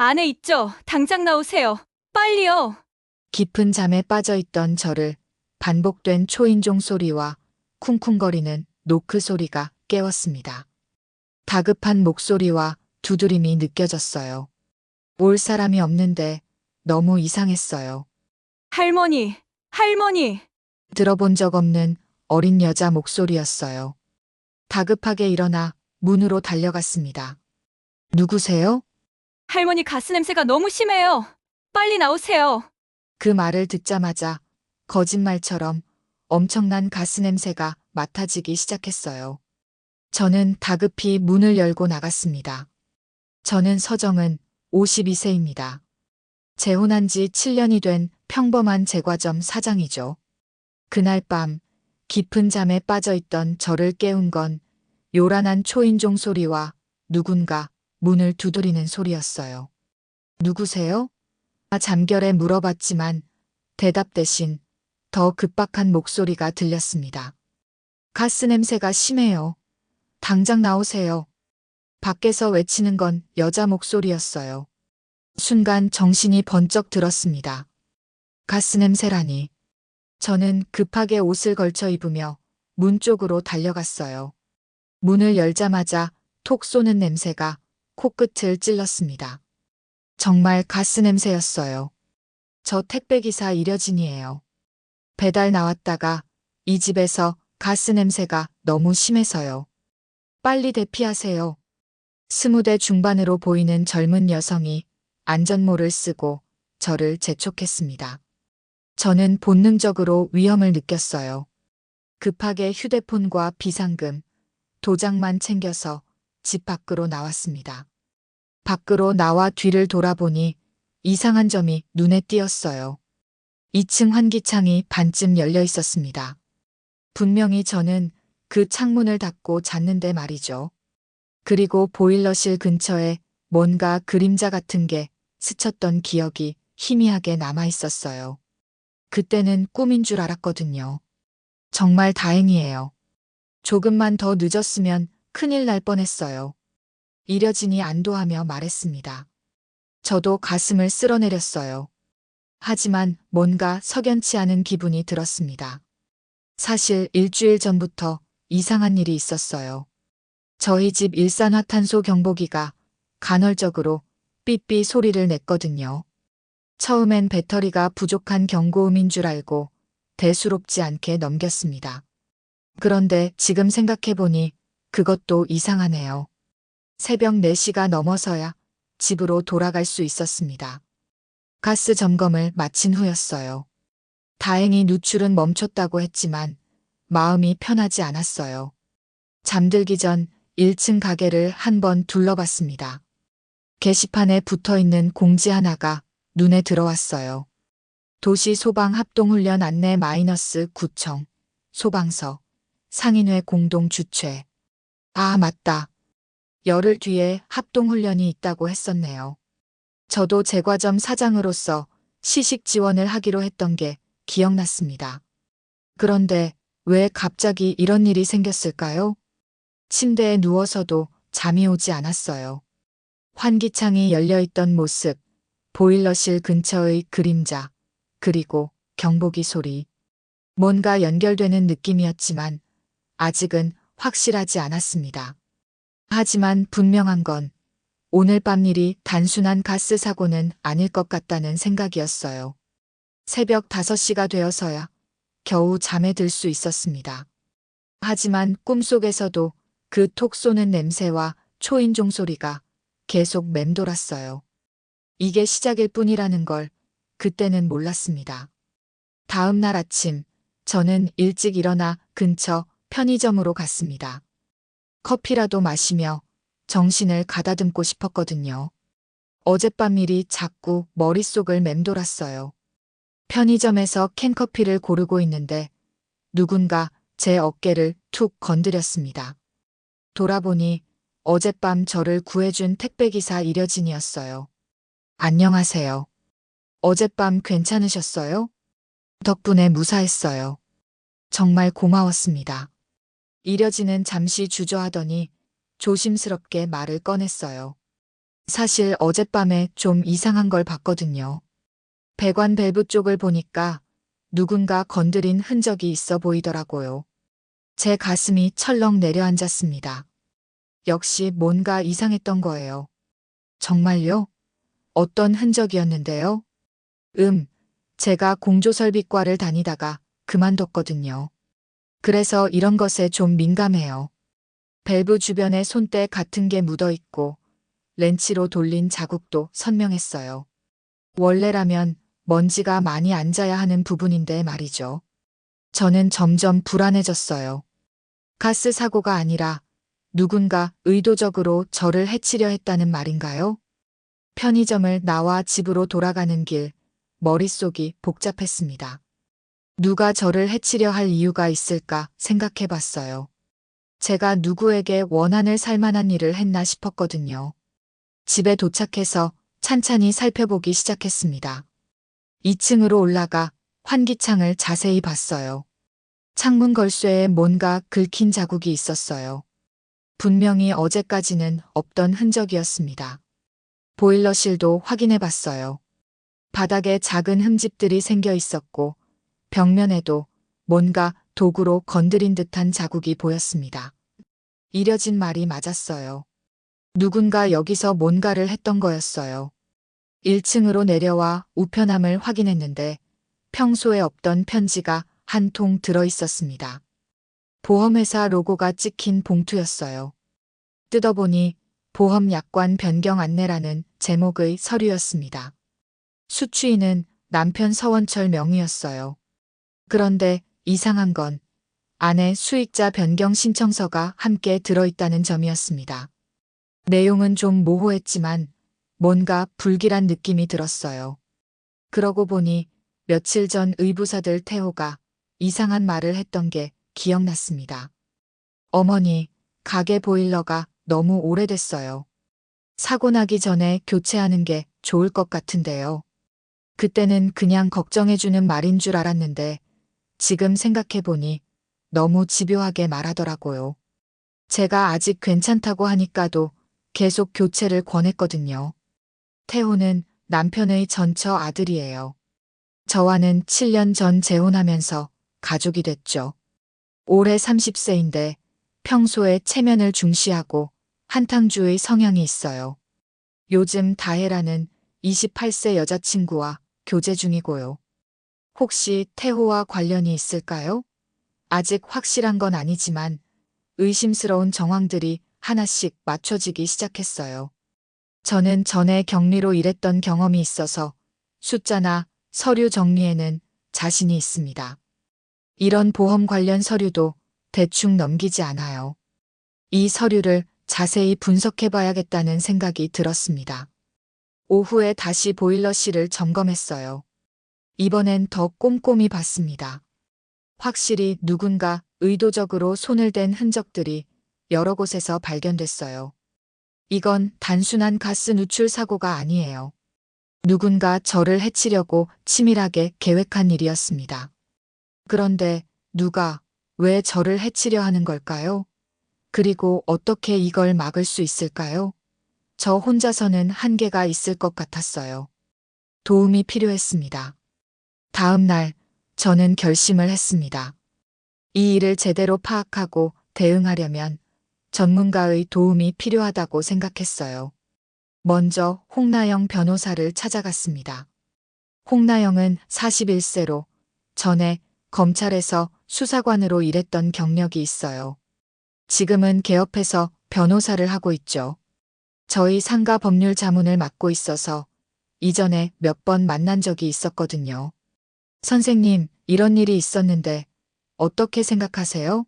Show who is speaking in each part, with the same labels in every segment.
Speaker 1: 안에 있죠? 당장 나오세요. 빨리요.
Speaker 2: 깊은 잠에 빠져 있던 저를 반복된 초인종 소리와 쿵쿵거리는 노크 소리가 깨웠습니다. 다급한 목소리와 두드림이 느껴졌어요. 올 사람이 없는데 너무 이상했어요.
Speaker 1: 할머니, 할머니.
Speaker 2: 들어본 적 없는 어린 여자 목소리였어요. 다급하게 일어나 문으로 달려갔습니다. 누구세요?
Speaker 1: 할머니 가스 냄새가 너무 심해요. 빨리 나오세요.
Speaker 2: 그 말을 듣자마자 거짓말처럼 엄청난 가스 냄새가 맡아지기 시작했어요. 저는 다급히 문을 열고 나갔습니다. 저는 서정은 52세입니다. 재혼한 지 7년이 된 평범한 제과점 사장이죠. 그날 밤 깊은 잠에 빠져 있던 저를 깨운 건 요란한 초인종 소리와 누군가 문을 두드리는 소리였어요. 누구세요? 잠결에 물어봤지만 대답 대신 더 급박한 목소리가 들렸습니다. 가스 냄새가 심해요. 당장 나오세요. 밖에서 외치는 건 여자 목소리였어요. 순간 정신이 번쩍 들었습니다. 가스 냄새라니. 저는 급하게 옷을 걸쳐 입으며 문 쪽으로 달려갔어요. 문을 열자마자 톡 쏘는 냄새가 코끝을 찔렀습니다. 정말 가스 냄새였어요. 저 택배기사 이려진이에요. 배달 나왔다가 이 집에서 가스 냄새가 너무 심해서요. 빨리 대피하세요. 20대 중반으로 보이는 젊은 여성이 안전모를 쓰고 저를 재촉했습니다. 저는 본능적으로 위험을 느꼈어요. 급하게 휴대폰과 비상금, 도장만 챙겨서 집 밖으로 나왔습니다. 밖으로 나와 뒤를 돌아보니 이상한 점이 눈에 띄었어요. 2층 환기창이 반쯤 열려 있었습니다. 분명히 저는 그 창문을 닫고 잤는데 말이죠. 그리고 보일러실 근처에 뭔가 그림자 같은 게 스쳤던 기억이 희미하게 남아 있었어요. 그때는 꿈인 줄 알았거든요. 정말 다행이에요. 조금만 더 늦었으면 큰일 날 뻔했어요. 이려진이 안도하며 말했습니다. 저도 가슴을 쓸어내렸어요. 하지만 뭔가 석연치 않은 기분이 들었습니다. 사실 일주일 전부터 이상한 일이 있었어요. 저희 집 일산화탄소 경보기가 간헐적으로 삐삐 소리를 냈거든요. 처음엔 배터리가 부족한 경고음인 줄 알고 대수롭지 않게 넘겼습니다. 그런데 지금 생각해보니 그것도 이상하네요. 새벽 4시가 넘어서야 집으로 돌아갈 수 있었습니다. 가스 점검을 마친 후였어요. 다행히 누출은 멈췄다고 했지만 마음이 편하지 않았어요. 잠들기 전 1층 가게를 한번 둘러봤습니다. 게시판에 붙어 있는 공지 하나가 눈에 들어왔어요. 도시 소방 합동훈련 안내 -구청, 소방서, 상인회 공동 주최. 아, 맞다. 열흘 뒤에 합동훈련이 있다고 했었네요. 저도 제과점 사장으로서 시식 지원을 하기로 했던 게 기억났습니다. 그런데 왜 갑자기 이런 일이 생겼을까요? 침대에 누워서도 잠이 오지 않았어요. 환기창이 열려있던 모습, 보일러실 근처의 그림자, 그리고 경보기 소리. 뭔가 연결되는 느낌이었지만 아직은 확실하지 않았습니다. 하지만 분명한 건 오늘 밤 일이 단순한 가스 사고는 아닐 것 같다는 생각이었어요. 새벽 5시가 되어서야 겨우 잠에 들 수 있었습니다. 하지만 꿈속에서도 그 톡 쏘는 냄새와 초인종 소리가 계속 맴돌았어요. 이게 시작일 뿐이라는 걸 그때는 몰랐습니다. 다음 날 아침, 저는 일찍 일어나 근처 편의점으로 갔습니다. 커피라도 마시며 정신을 가다듬고 싶었거든요. 어젯밤 일이 자꾸 머릿속을 맴돌았어요. 편의점에서 캔커피를 고르고 있는데 누군가 제 어깨를 툭 건드렸습니다. 돌아보니 어젯밤 저를 구해준 택배기사 이려진이었어요. 안녕하세요. 어젯밤 괜찮으셨어요? 덕분에 무사했어요. 정말 고마웠습니다. 이려진은 잠시 주저하더니 조심스럽게 말을 꺼냈어요. 사실 어젯밤에 좀 이상한 걸 봤거든요. 배관 밸브 쪽을 보니까 누군가 건드린 흔적이 있어 보이더라고요. 제 가슴이 철렁 내려앉았습니다. 역시 뭔가 이상했던 거예요. 정말요? 어떤 흔적이었는데요? 제가 공조설비과를 다니다가 그만뒀거든요. 그래서 이런 것에 좀 민감해요. 밸브 주변에 손때 같은 게 묻어 있고 렌치로 돌린 자국도 선명했어요. 원래라면 먼지가 많이 앉아야 하는 부분인데 말이죠. 저는 점점 불안해졌어요. 가스 사고가 아니라 누군가 의도적으로 저를 해치려 했다는 말인가요? 편의점을 나와 집으로 돌아가는 길, 머릿속이 복잡했습니다. 누가 저를 해치려 할 이유가 있을까 생각해 봤어요. 제가 누구에게 원한을 살 만한 일을 했나 싶었거든요. 집에 도착해서 찬찬히 살펴보기 시작했습니다. 2층으로 올라가 환기창을 자세히 봤어요. 창문 걸쇠에 뭔가 긁힌 자국이 있었어요. 분명히 어제까지는 없던 흔적이었습니다. 보일러실도 확인해 봤어요. 바닥에 작은 흠집들이 생겨 있었고 벽면에도 뭔가 도구로 건드린 듯한 자국이 보였습니다. 이려진 말이 맞았어요. 누군가 여기서 뭔가를 했던 거였어요. 1층으로 내려와 우편함을 확인했는데 평소에 없던 편지가 한 통 들어 있었습니다. 보험회사 로고가 찍힌 봉투였어요. 뜯어보니 보험 약관 변경 안내라는 제목의 서류였습니다. 수취인은 남편 서원철 명의였어요. 그런데 이상한 건 안에 수익자 변경 신청서가 함께 들어있다는 점이었습니다. 내용은 좀 모호했지만 뭔가 불길한 느낌이 들었어요. 그러고 보니 며칠 전 의부사들 태호가 이상한 말을 했던 게 기억났습니다. 어머니, 가게 보일러가 너무 오래됐어요. 사고 나기 전에 교체하는 게 좋을 것 같은데요. 그때는 그냥 걱정해주는 말인 줄 알았는데 지금 생각해보니 너무 집요하게 말하더라고요. 제가 아직 괜찮다고 하니까도 계속 교체를 권했거든요. 태호는 남편의 전처 아들이에요. 저와는 7년 전 재혼하면서 가족이 됐죠. 올해 30세인데 평소에 체면을 중시하고 한탕주의 성향이 있어요. 요즘 다혜라는 28세 여자친구와 교제 중이고요. 혹시 태호와 관련이 있을까요? 아직 확실한 건 아니지만 의심스러운 정황들이 하나씩 맞춰지기 시작했어요. 저는 전에 격리로 일했던 경험이 있어서 숫자나 서류 정리에는 자신이 있습니다. 이런 보험 관련 서류도 대충 넘기지 않아요. 이 서류를 자세히 분석해 봐야겠다는 생각이 들었습니다. 오후에 다시 보일러실을 점검했어요. 이번엔 더 꼼꼼히 봤습니다. 확실히 누군가 의도적으로 손을 댄 흔적들이 여러 곳에서 발견됐어요. 이건 단순한 가스 누출 사고가 아니에요. 누군가 저를 해치려고 치밀하게 계획한 일이었습니다. 그런데 누가 왜 저를 해치려 하는 걸까요? 그리고 어떻게 이걸 막을 수 있을까요? 저 혼자서는 한계가 있을 것 같았어요. 도움이 필요했습니다. 다음 날 저는 결심을 했습니다. 이 일을 제대로 파악하고 대응하려면 전문가의 도움이 필요하다고 생각했어요. 먼저 홍나영 변호사를 찾아갔습니다. 홍나영은 41세로 전에 검찰에서 수사관으로 일했던 경력이 있어요. 지금은 개업해서 변호사를 하고 있죠. 저희 상가 법률 자문을 맡고 있어서 이전에 몇 번 만난 적이 있었거든요. 선생님, 이런 일이 있었는데 어떻게 생각하세요?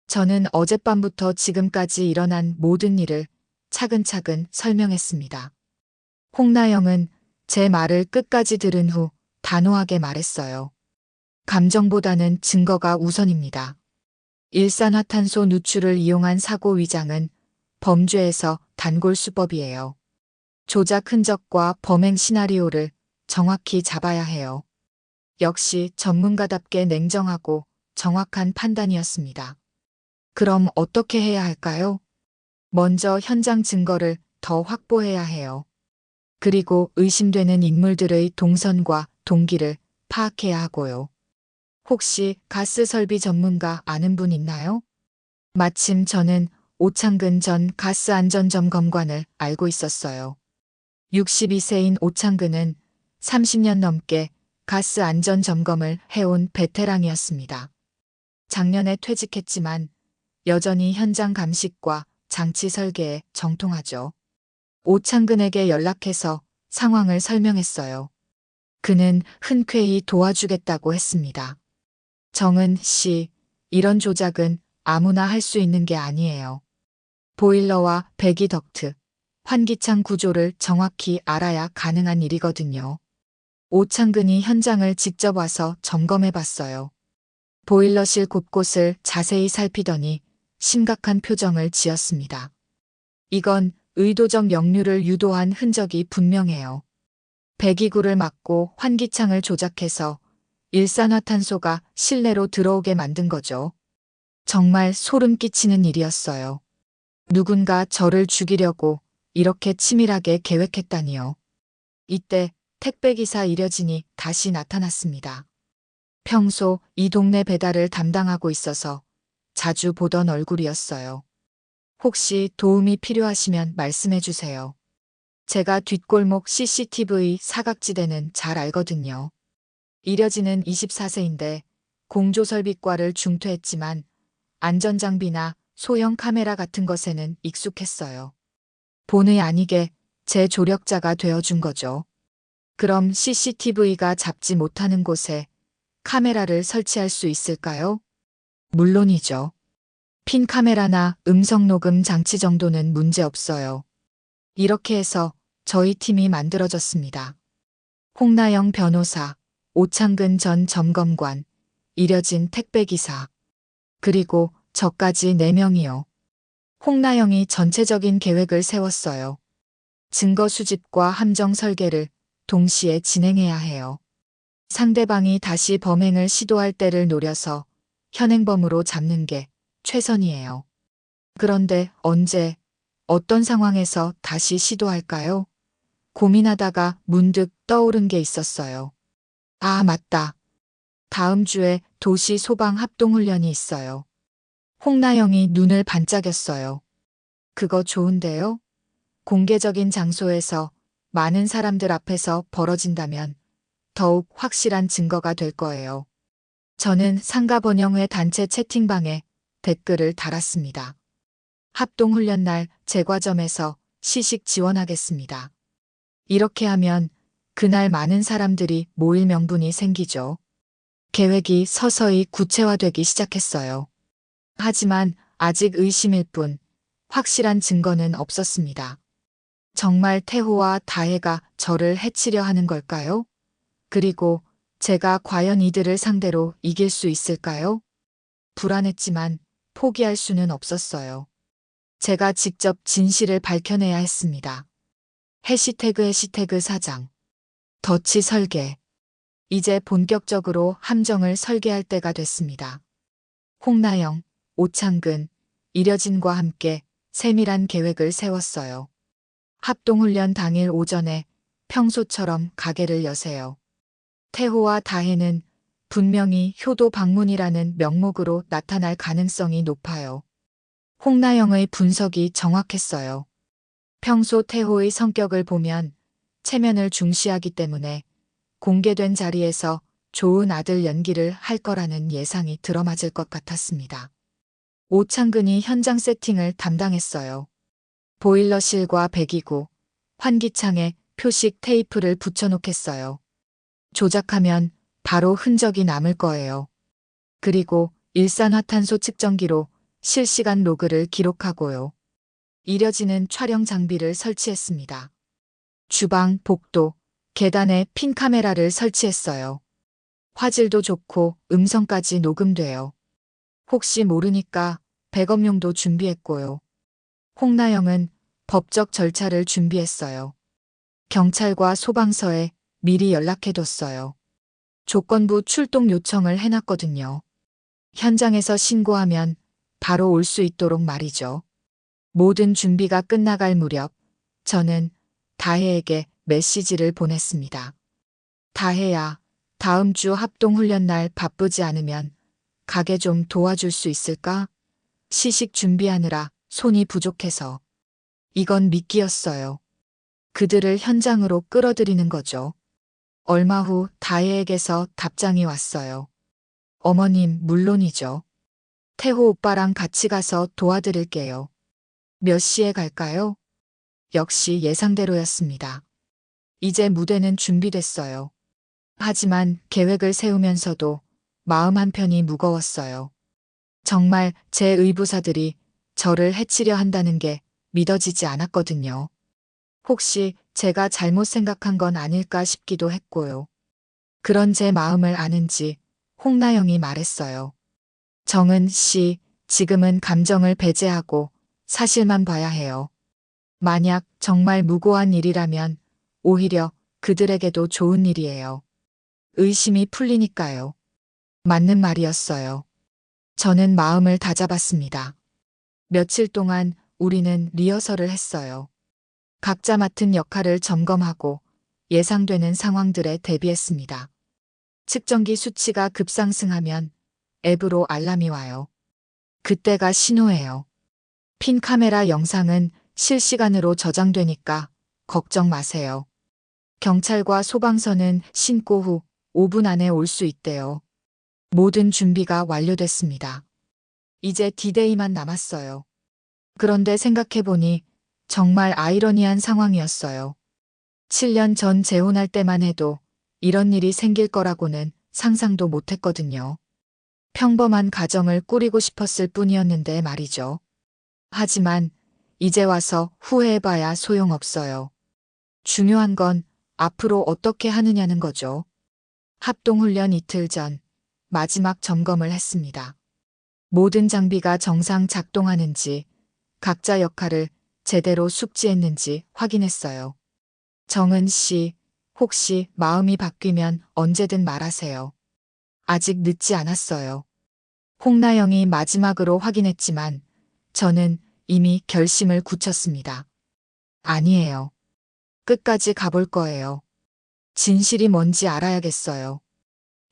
Speaker 2: 저는 어젯밤부터 지금까지 일어난 모든 일을 차근차근 설명했습니다. 홍나영은 제 말을 끝까지 들은 후 단호하게 말했어요. 감정보다는 증거가 우선입니다. 일산화탄소 누출을 이용한 사고 위장은 범죄에서 단골수법이에요. 조작 흔적과 범행 시나리오를 정확히 잡아야 해요. 역시 전문가답게 냉정하고 정확한 판단이었습니다. 그럼 어떻게 해야 할까요? 먼저 현장 증거를 더 확보해야 해요. 그리고 의심되는 인물들의 동선과 동기를 파악해야 하고요. 혹시 가스 설비 전문가 아는 분 있나요? 마침 저는 오창근 전 가스안전점검관을 알고 있었어요. 62세인 오창근은 30년 넘게 가스 안전 점검을 해온 베테랑이었습니다. 작년에 퇴직했지만 여전히 현장 감식과 장치 설계에 정통하죠. 오창근에게 연락해서 상황을 설명했어요. 그는 흔쾌히 도와주겠다고 했습니다. 정은 씨, 이런 조작은 아무나 할 수 있는 게 아니에요. 보일러와 배기 덕트, 환기창 구조를 정확히 알아야 가능한 일이거든요. 오창근이 현장을 직접 와서 점검해 봤어요. 보일러실 곳곳을 자세히 살피더니 심각한 표정을 지었습니다. 이건 의도적 역류를 유도한 흔적이 분명해요. 배기구를 막고 환기창을 조작해서 일산화탄소가 실내로 들어오게 만든 거죠. 정말 소름 끼치는 일이었어요. 누군가 저를 죽이려고 이렇게 치밀하게 계획했다니요. 이때 택배기사 이려진이 다시 나타났습니다. 평소 이 동네 배달을 담당하고 있어서 자주 보던 얼굴이었어요. 혹시 도움이 필요하시면 말씀해 주세요. 제가 뒷골목 CCTV 사각지대는 잘 알거든요. 이려진은 24세인데 공조설비과를 중퇴했지만 안전장비나 소형 카메라 같은 것에는 익숙했어요. 본의 아니게 제 조력자가 되어준 거죠. 그럼 CCTV가 잡지 못하는 곳에 카메라를 설치할 수 있을까요? 물론이죠. 핀 카메라나 음성 녹음 장치 정도는 문제 없어요. 이렇게 해서 저희 팀이 만들어졌습니다. 홍나영 변호사, 오창근 전 점검관, 이려진 택배기사, 그리고 저까지 4명이요. 홍나영이 전체적인 계획을 세웠어요. 증거 수집과 함정 설계를 동시에 진행해야 해요. 상대방이 다시 범행을 시도할 때를 노려서 현행범으로 잡는 게 최선이에요. 그런데 언제, 어떤 상황에서 다시 시도할까요? 고민하다가 문득 떠오른 게 있었어요. 아, 맞다. 다음 주에 도시 소방 합동훈련이 있어요. 홍나영이 눈을 반짝였어요. 그거 좋은데요? 공개적인 장소에서 많은 사람들 앞에서 벌어진다면 더욱 확실한 증거가 될 거예요. 저는 상가번영회 단체 채팅방에 댓글을 달았습니다. 합동훈련 날 제과점에서 시식 지원하겠습니다. 이렇게 하면 그날 많은 사람들이 모일 명분이 생기죠. 계획이 서서히 구체화되기 시작했어요. 하지만 아직 의심일 뿐 확실한 증거는 없었습니다. 정말 태호와 다혜가 저를 해치려 하는 걸까요? 그리고 제가 과연 이들을 상대로 이길 수 있을까요? 불안했지만 포기할 수는 없었어요. 제가 직접 진실을 밝혀내야 했습니다. 해시태그 사장. 덫이 설계. 이제 본격적으로 함정을 설계할 때가 됐습니다. 홍나영, 오창근, 이려진과 함께 세밀한 계획을 세웠어요. 합동훈련 당일 오전에 평소처럼 가게를 여세요. 태호와 다혜는 분명히 효도 방문이라는 명목으로 나타날 가능성이 높아요. 홍나영의 분석이 정확했어요. 평소 태호의 성격을 보면 체면을 중시하기 때문에 공개된 자리에서 좋은 아들 연기를 할 거라는 예상이 들어맞을 것 같았습니다. 오창근이 현장 세팅을 담당했어요. 보일러실과 배기구, 환기창에 표식 테이프를 붙여놓겠어요. 조작하면 바로 흔적이 남을 거예요. 그리고 일산화탄소 측정기로 실시간 로그를 기록하고요. 이려지는 촬영 장비를 설치했습니다. 주방, 복도, 계단에 핀 카메라를 설치했어요. 화질도 좋고 음성까지 녹음돼요. 혹시 모르니까 백업용도 준비했고요. 홍나영은 법적 절차를 준비했어요. 경찰과 소방서에 미리 연락해뒀어요. 조건부 출동 요청을 해놨거든요. 현장에서 신고하면 바로 올 수 있도록 말이죠. 모든 준비가 끝나갈 무렵 저는 다혜에게 메시지를 보냈습니다. 다혜야, 다음 주 합동훈련 날 바쁘지 않으면 가게 좀 도와줄 수 있을까? 시식 준비하느라 손이 부족해서. 이건 미끼였어요. 그들을 현장으로 끌어들이는 거죠. 얼마 후 다혜에게서 답장이 왔어요. 어머님, 물론이죠. 태호 오빠랑 같이 가서 도와드릴게요. 몇 시에 갈까요? 역시 예상대로였습니다. 이제 무대는 준비됐어요. 하지만 계획을 세우면서도 마음 한편이 무거웠어요. 정말 제 의부사들이 저를 해치려 한다는 게 믿어지지 않았거든요. 혹시 제가 잘못 생각한 건 아닐까 싶기도 했고요. 그런 제 마음을 아는지 홍나영이 말했어요. 정은 씨, 지금은 감정을 배제하고 사실만 봐야 해요. 만약 정말 무고한 일이라면 오히려 그들에게도 좋은 일이에요. 의심이 풀리니까요. 맞는 말이었어요. 저는 마음을 다잡았습니다. 며칠 동안 우리는 리허설을 했어요. 각자 맡은 역할을 점검하고 예상되는 상황들에 대비했습니다. 측정기 수치가 급상승하면 앱으로 알람이 와요. 그때가 신호예요. 핀 카메라 영상은 실시간으로 저장되니까 걱정 마세요. 경찰과 소방서는 신고 후 5분 안에 올 수 있대요. 모든 준비가 완료됐습니다. 이제 디데이만 남았어요. 그런데 생각해보니 정말 아이러니한 상황이었어요. 7년 전 재혼할 때만 해도 이런 일이 생길 거라고는 상상도 못했거든요. 평범한 가정을 꾸리고 싶었을 뿐이었는데 말이죠. 하지만 이제 와서 후회해봐야 소용없어요. 중요한 건 앞으로 어떻게 하느냐는 거죠. 합동훈련 이틀 전 마지막 점검을 했습니다. 모든 장비가 정상 작동하는지, 각자 역할을 제대로 숙지했는지 확인했어요. 정은 씨, 혹시 마음이 바뀌면 언제든 말하세요. 아직 늦지 않았어요. 홍나영이 마지막으로 확인했지만 저는 이미 결심을 굳혔습니다. 아니에요. 끝까지 가볼 거예요. 진실이 뭔지 알아야겠어요.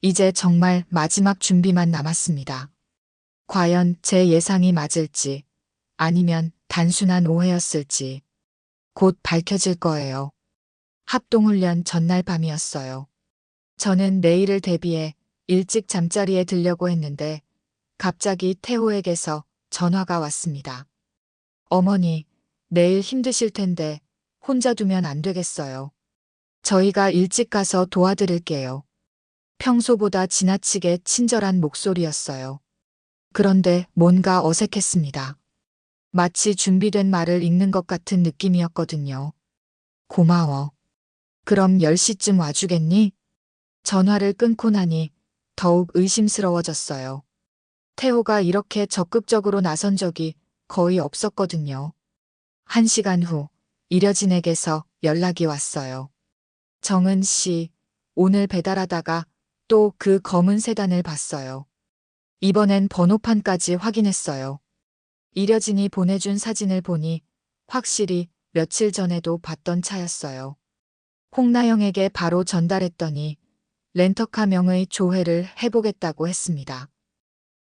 Speaker 2: 이제 정말 마지막 준비만 남았습니다. 과연 제 예상이 맞을지 아니면 단순한 오해였을지 곧 밝혀질 거예요. 합동훈련 전날 밤이었어요. 저는 내일을 대비해 일찍 잠자리에 들려고 했는데 갑자기 태호에게서 전화가 왔습니다. 어머니, 내일 힘드실 텐데 혼자 두면 안 되겠어요. 저희가 일찍 가서 도와드릴게요. 평소보다 지나치게 친절한 목소리였어요. 그런데 뭔가 어색했습니다. 마치 준비된 말을 읽는 것 같은 느낌이었거든요. 고마워. 그럼 10시쯤 와주겠니? 전화를 끊고 나니 더욱 의심스러워졌어요. 태호가 이렇게 적극적으로 나선 적이 거의 없었거든요. 1시간 후 이려진에게서 연락이 왔어요. 정은 씨, 오늘 배달하다가 또 그 검은 세단을 봤어요. 이번엔 번호판까지 확인했어요. 이려진이 보내준 사진을 보니 확실히 며칠 전에도 봤던 차였어요. 홍나영에게 바로 전달했더니 렌터카 명의 조회를 해보겠다고 했습니다.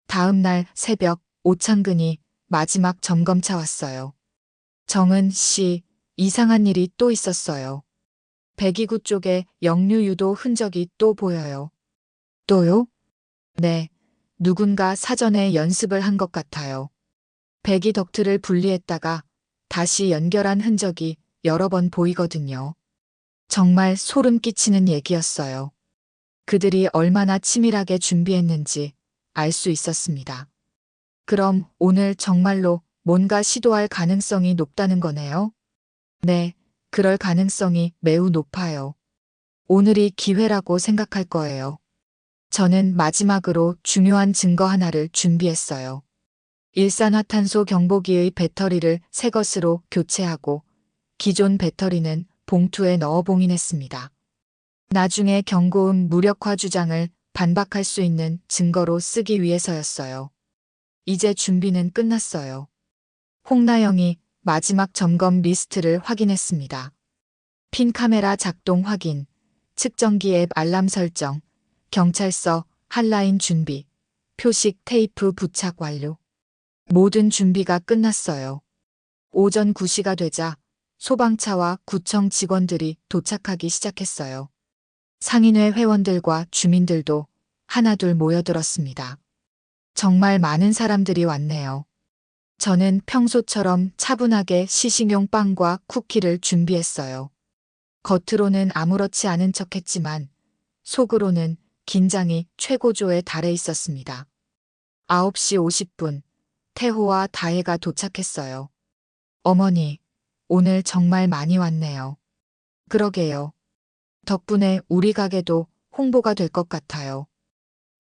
Speaker 2: 다음 날 새벽 오창근이 마지막 점검차 왔어요. 정은 씨, 이상한 일이 또 있었어요. 배기구 쪽에 역류 유도 흔적이 또 보여요. 또요? 네, 누군가 사전에 연습을 한 것 같아요. 배기 덕트를 분리했다가 다시 연결한 흔적이 여러 번 보이거든요. 정말 소름 끼치는 얘기였어요. 그들이 얼마나 치밀하게 준비했는지 알 수 있었습니다. 그럼 오늘 정말로 뭔가 시도할 가능성이 높다는 거네요? 네, 그럴 가능성이 매우 높아요. 오늘이 기회라고 생각할 거예요. 저는 마지막으로 중요한 증거 하나를 준비했어요. 일산화탄소 경보기의 배터리를 새 것으로 교체하고 기존 배터리는 봉투에 넣어 봉인했습니다. 나중에 경고음 무력화 주장을 반박할 수 있는 증거로 쓰기 위해서였어요. 이제 준비는 끝났어요. 홍나영이 마지막 점검 리스트를 확인했습니다. 핀 카메라 작동 확인, 측정기 앱 알람 설정, 경찰서 핫라인 준비, 표식 테이프 부착 완료. 모든 준비가 끝났어요. 오전 9시가 되자 소방차와 구청 직원들이 도착하기 시작했어요. 상인회 회원들과 주민들도 하나둘 모여들었습니다. 정말 많은 사람들이 왔네요. 저는 평소처럼 차분하게 시식용 빵과 쿠키를 준비했어요. 겉으로는 아무렇지 않은 척했지만 속으로는 긴장이 최고조에 달해 있었습니다. 9시 50분, 태호와 다혜가 도착했어요. 어머니, 오늘 정말 많이 왔네요. 그러게요. 덕분에 우리 가게도 홍보가 될 것 같아요.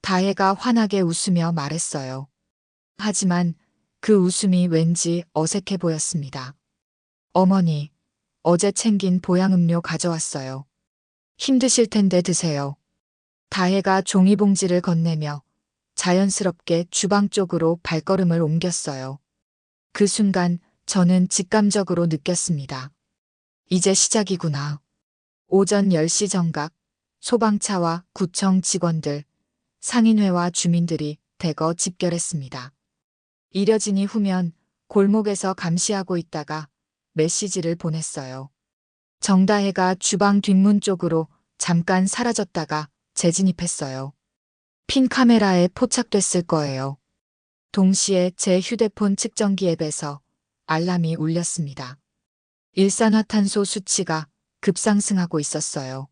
Speaker 2: 다혜가 환하게 웃으며 말했어요. 하지만 그 웃음이 왠지 어색해 보였습니다. 어머니, 어제 챙긴 보양음료 가져왔어요. 힘드실 텐데 드세요. 다혜가 종이봉지를 건네며 자연스럽게 주방 쪽으로 발걸음을 옮겼어요. 그 순간 저는 직감적으로 느꼈습니다. 이제 시작이구나. 오전 10시 정각, 소방차와 구청 직원들, 상인회와 주민들이 대거 집결했습니다. 이려진이 후면 골목에서 감시하고 있다가 메시지를 보냈어요. 정다혜가 주방 뒷문 쪽으로 잠깐 사라졌다가 재진입했어요. 핀 카메라에 포착됐을 거예요. 동시에 제 휴대폰 측정기 앱에서 알람이 울렸습니다. 일산화탄소 수치가 급상승하고 있었어요.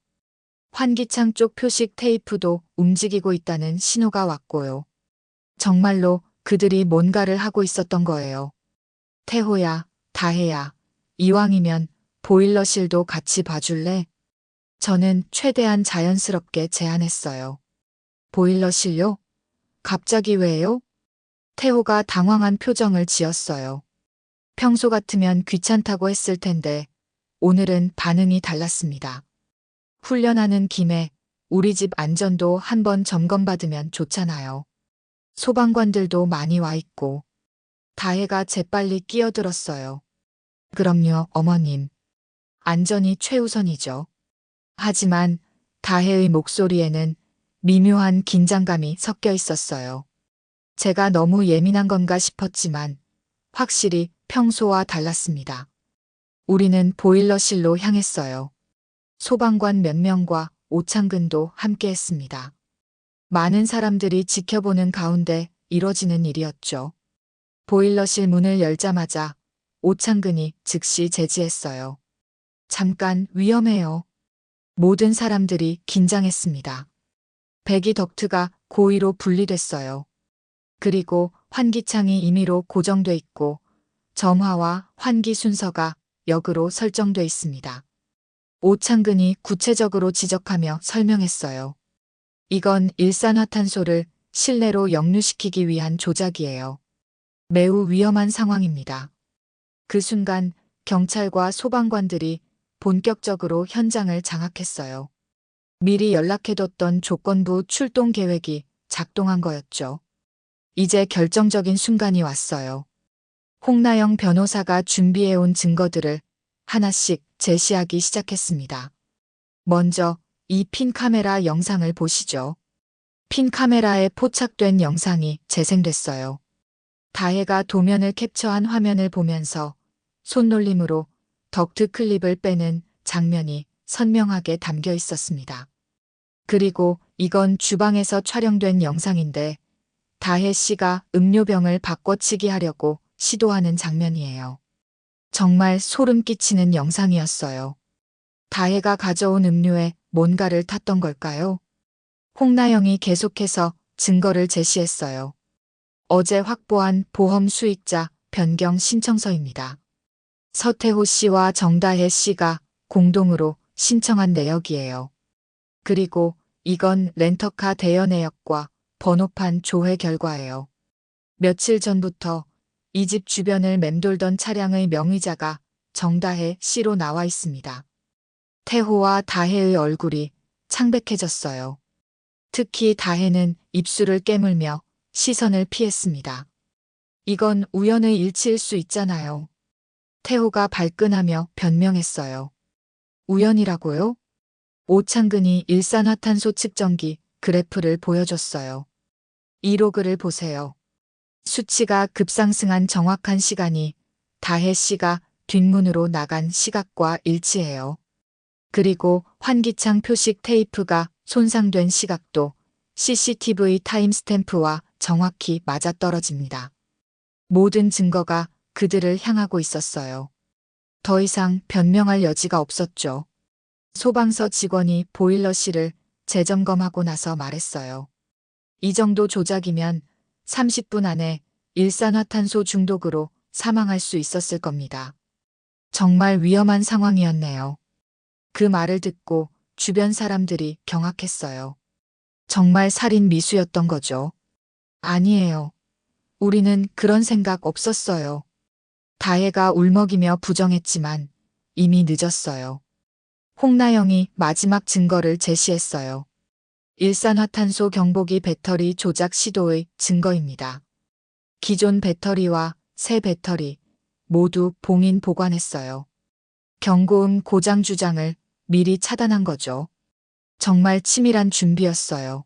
Speaker 2: 환기창 쪽 표식 테이프도 움직이고 있다는 신호가 왔고요. 정말로 그들이 뭔가를 하고 있었던 거예요. 태호야, 다혜야, 이왕이면 보일러실도 같이 봐줄래? 저는 최대한 자연스럽게 제안했어요. 보일러실요? 갑자기 왜요? 태호가 당황한 표정을 지었어요. 평소 같으면 귀찮다고 했을 텐데 오늘은 반응이 달랐습니다. 훈련하는 김에 우리 집 안전도 한번 점검받으면 좋잖아요. 소방관들도 많이 와 있고. 다혜가 재빨리 끼어들었어요. 그럼요, 어머님. 안전이 최우선이죠. 하지만 다혜의 목소리에는 미묘한 긴장감이 섞여 있었어요. 제가 너무 예민한 건가 싶었지만 확실히 평소와 달랐습니다. 우리는 보일러실로 향했어요. 소방관 몇 명과 오창근도 함께했습니다. 많은 사람들이 지켜보는 가운데 이뤄지는 일이었죠. 보일러실 문을 열자마자 오창근이 즉시 제지했어요. 잠깐 위험해요. 모든 사람들이 긴장했습니다. 배기 덕트가 고의로 분리됐어요. 그리고 환기창이 임의로 고정돼 있고 점화와 환기 순서가 역으로 설정돼 있습니다. 오창근이 구체적으로 지적하며 설명했어요. 이건 일산화탄소를 실내로 역류시키기 위한 조작이에요. 매우 위험한 상황입니다. 그 순간 경찰과 소방관들이 본격적으로 현장을 장악했어요. 미리 연락해뒀던 조건부 출동 계획이 작동한 거였죠. 이제 결정적인 순간이 왔어요. 홍나영 변호사가 준비해온 증거들을 하나씩 제시하기 시작했습니다. 먼저 이 핀 카메라 영상을 보시죠. 핀 카메라에 포착된 영상이 재생됐어요. 다혜가 도면을 캡처한 화면을 보면서 손놀림으로 덕트 클립을 빼는 장면이 선명하게 담겨 있었습니다. 그리고 이건 주방에서 촬영된 영상인데 다혜 씨가 음료병을 바꿔치기 하려고 시도하는 장면이에요. 정말 소름 끼치는 영상이었어요. 다혜가 가져온 음료에 뭔가를 탔던 걸까요? 홍나영이 계속해서 증거를 제시했어요. 어제 확보한 보험 수익자 변경 신청서입니다. 서태호 씨와 정다혜 씨가 공동으로 신청한 내역이에요. 그리고 이건 렌터카 대여 내역과 번호판 조회 결과예요. 며칠 전부터 이 집 주변을 맴돌던 차량의 명의자가 정다혜 씨로 나와 있습니다. 태호와 다혜의 얼굴이 창백해졌어요. 특히 다혜는 입술을 깨물며 시선을 피했습니다. 이건 우연의 일치일 수 있잖아요. 태호가 발끈하며 변명했어요. 우연이라고요? 오창근이 일산화탄소 측정기 그래프를 보여줬어요. 이 로그를 보세요. 수치가 급상승한 정확한 시간이 다혜 씨가 뒷문으로 나간 시각과 일치해요. 그리고 환기창 표식 테이프가 손상된 시각도 CCTV 타임스탬프와 정확히 맞아떨어집니다. 모든 증거가 그들을 향하고 있었어요. 더 이상 변명할 여지가 없었죠. 소방서 직원이 보일러실을 재점검하고 나서 말했어요. 이 정도 조작이면 30분 안에 일산화탄소 중독으로 사망할 수 있었을 겁니다. 정말 위험한 상황이었네요. 그 말을 듣고 주변 사람들이 경악했어요. 정말 살인 미수였던 거죠. 아니에요. 우리는 그런 생각 없었어요. 다혜가 울먹이며 부정했지만 이미 늦었어요. 홍나영이 마지막 증거를 제시했어요. 일산화탄소 경보기 배터리 조작 시도의 증거입니다. 기존 배터리와 새 배터리 모두 봉인 보관했어요. 경고음 고장 주장을 미리 차단한 거죠. 정말 치밀한 준비였어요.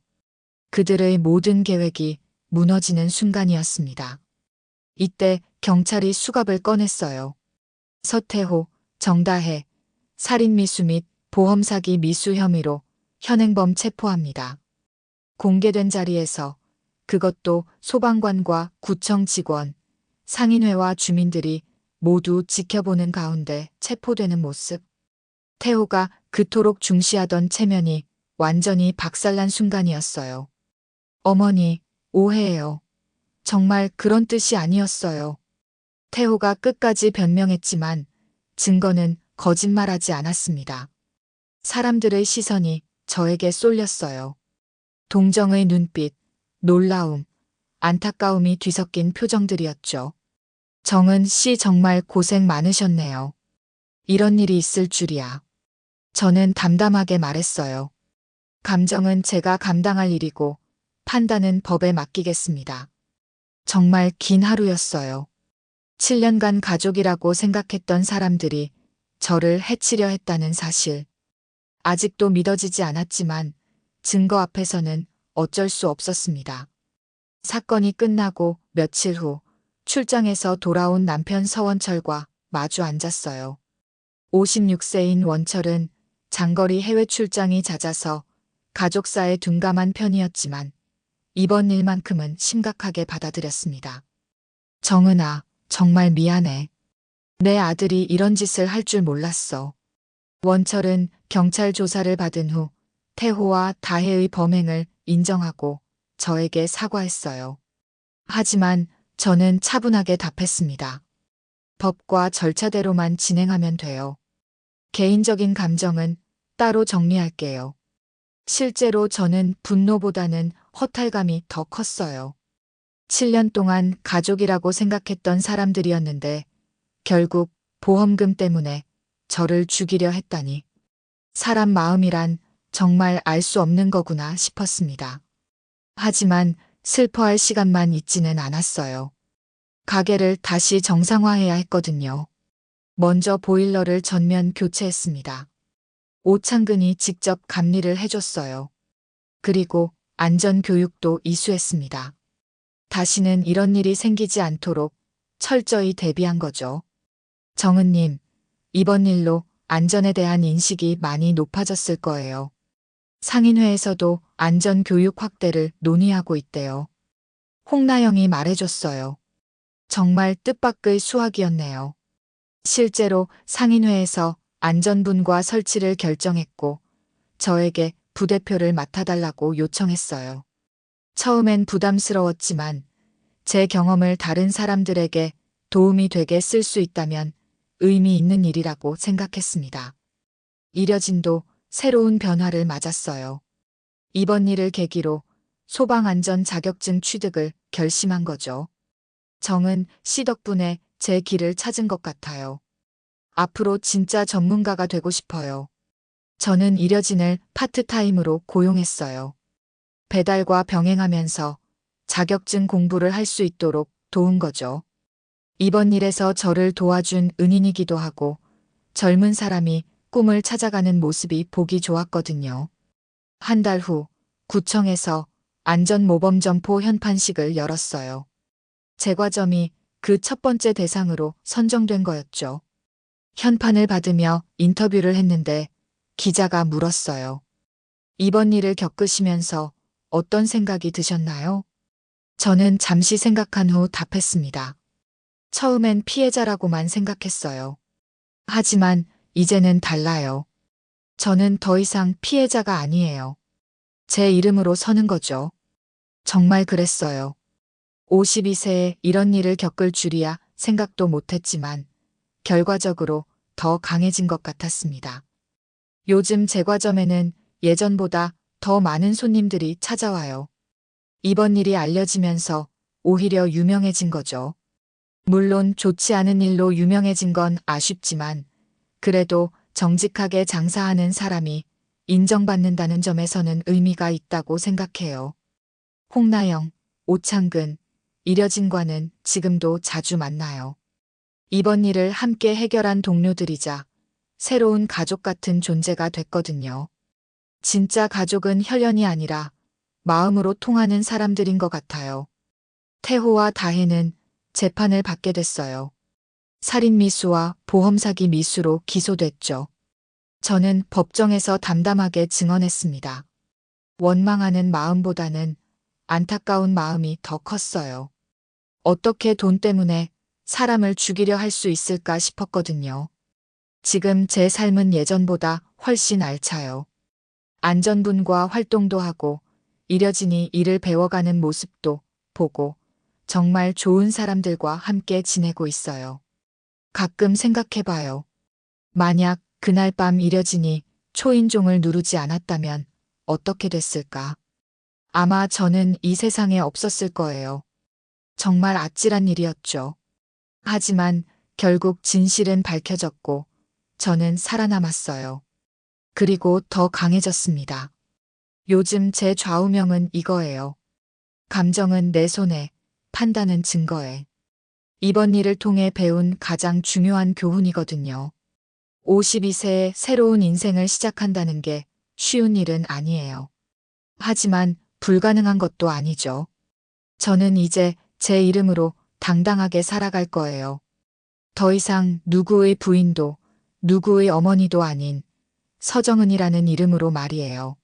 Speaker 2: 그들의 모든 계획이 무너지는 순간이었습니다. 이때 경찰이 수갑을 꺼냈어요. 서태호, 정다혜, 살인미수 및 보험사기 미수 혐의로 현행범 체포합니다. 공개된 자리에서 그것도 소방관과 구청 직원, 상인회와 주민들이 모두 지켜보는 가운데 체포되는 모습. 태호가 그토록 중시하던 체면이 완전히 박살난 순간이었어요. 어머니, 오해해요. 정말 그런 뜻이 아니었어요. 태호가 끝까지 변명했지만 증거는 거짓말하지 않았습니다. 사람들의 시선이 저에게 쏠렸어요. 동정의 눈빛, 놀라움, 안타까움이 뒤섞인 표정들이었죠. 정은 씨 정말 고생 많으셨네요. 이런 일이 있을 줄이야. 저는 담담하게 말했어요. 감정은 제가 감당할 일이고 판단은 법에 맡기겠습니다. 정말 긴 하루였어요. 7년간 가족이라고 생각했던 사람들이 저를 해치려 했다는 사실. 아직도 믿어지지 않았지만 증거 앞에서는 어쩔 수 없었습니다. 사건이 끝나고 며칠 후 출장에서 돌아온 남편 서원철과 마주 앉았어요. 56세인 원철은 장거리 해외 출장이 잦아서 가족사에 둔감한 편이었지만 이번 일만큼은 심각하게 받아들였습니다. 정은아, 정말 미안해. 내 아들이 이런 짓을 할 줄 몰랐어. 원철은 경찰 조사를 받은 후 태호와 다혜의 범행을 인정하고 저에게 사과했어요. 하지만 저는 차분하게 답했습니다. 법과 절차대로만 진행하면 돼요. 개인적인 감정은 따로 정리할게요. 실제로 저는 분노보다는 허탈감이 더 컸어요. 7년 동안 가족이라고 생각했던 사람들이었는데 결국 보험금 때문에 저를 죽이려 했다니. 사람 마음이란 정말 알 수 없는 거구나 싶었습니다. 하지만 슬퍼할 시간만 있지는 않았어요. 가게를 다시 정상화해야 했거든요. 먼저 보일러를 전면 교체했습니다. 오창근이 직접 감리를 해줬어요. 그리고 안전교육도 이수했습니다. 다시는 이런 일이 생기지 않도록 철저히 대비한 거죠. 정은님, 이번 일로 안전에 대한 인식이 많이 높아졌을 거예요. 상인회에서도 안전교육 확대를 논의하고 있대요. 홍나영이 말해줬어요. 정말 뜻밖의 수확이었네요. 실제로 상인회에서 안전분과 설치를 결정했고 저에게 부대표를 맡아달라고 요청했어요. 처음엔 부담스러웠지만 제 경험을 다른 사람들에게 도움이 되게 쓸 수 있다면 의미 있는 일이라고 생각했습니다. 이려진도 새로운 변화를 맞았어요. 이번 일을 계기로 소방안전 자격증 취득을 결심한 거죠. 정은 씨 덕분에 제 길을 찾은 것 같아요. 앞으로 진짜 전문가가 되고 싶어요. 저는 이려진을 파트타임으로 고용했어요. 배달과 병행하면서 자격증 공부를 할 수 있도록 도운 거죠. 이번 일에서 저를 도와준 은인이기도 하고 젊은 사람이 꿈을 찾아가는 모습이 보기 좋았거든요. 한 달 후 구청에서 안전모범점포 현판식을 열었어요. 제과점이 그 첫 번째 대상으로 선정된 거였죠. 현판을 받으며 인터뷰를 했는데 기자가 물었어요. 이번 일을 겪으시면서 어떤 생각이 드셨나요? 저는 잠시 생각한 후 답했습니다. 처음엔 피해자라고만 생각했어요. 하지만 이제는 달라요. 저는 더 이상 피해자가 아니에요. 제 이름으로 서는 거죠. 정말 그랬어요. 52세에 이런 일을 겪을 줄이야 생각도 못했지만 결과적으로 더 강해진 것 같았습니다. 요즘 제과점에는 예전보다 더 많은 손님들이 찾아와요. 이번 일이 알려지면서 오히려 유명해진 거죠. 물론 좋지 않은 일로 유명해진 건 아쉽지만 그래도 정직하게 장사하는 사람이 인정받는다는 점에서는 의미가 있다고 생각해요. 홍나영, 오창근, 이려진과는 지금도 자주 만나요. 이번 일을 함께 해결한 동료들이자 새로운 가족 같은 존재가 됐거든요. 진짜 가족은 혈연이 아니라 마음으로 통하는 사람들인 것 같아요. 태호와 다혜는 재판을 받게 됐어요. 살인 미수와 보험 사기 미수로 기소됐죠. 저는 법정에서 담담하게 증언했습니다. 원망하는 마음보다는 안타까운 마음이 더 컸어요. 어떻게 돈 때문에 사람을 죽이려 할 수 있을까 싶었거든요. 지금 제 삶은 예전보다 훨씬 알차요. 안전분과 활동도 하고 이려진이 일을 배워가는 모습도 보고 정말 좋은 사람들과 함께 지내고 있어요. 가끔 생각해봐요. 만약 그날 밤 이려진이 초인종을 누르지 않았다면 어떻게 됐을까? 아마 저는 이 세상에 없었을 거예요. 정말 아찔한 일이었죠. 하지만 결국 진실은 밝혀졌고 저는 살아남았어요. 그리고 더 강해졌습니다. 요즘 제 좌우명은 이거예요. 감정은 내 손에, 판단은 증거에. 이번 일을 통해 배운 가장 중요한 교훈이거든요. 52세에 새로운 인생을 시작한다는 게 쉬운 일은 아니에요. 하지만 불가능한 것도 아니죠. 저는 이제 제 이름으로 당당하게 살아갈 거예요. 더 이상 누구의 부인도 누구의 어머니도 아닌 서정은이라는 이름으로 말이에요.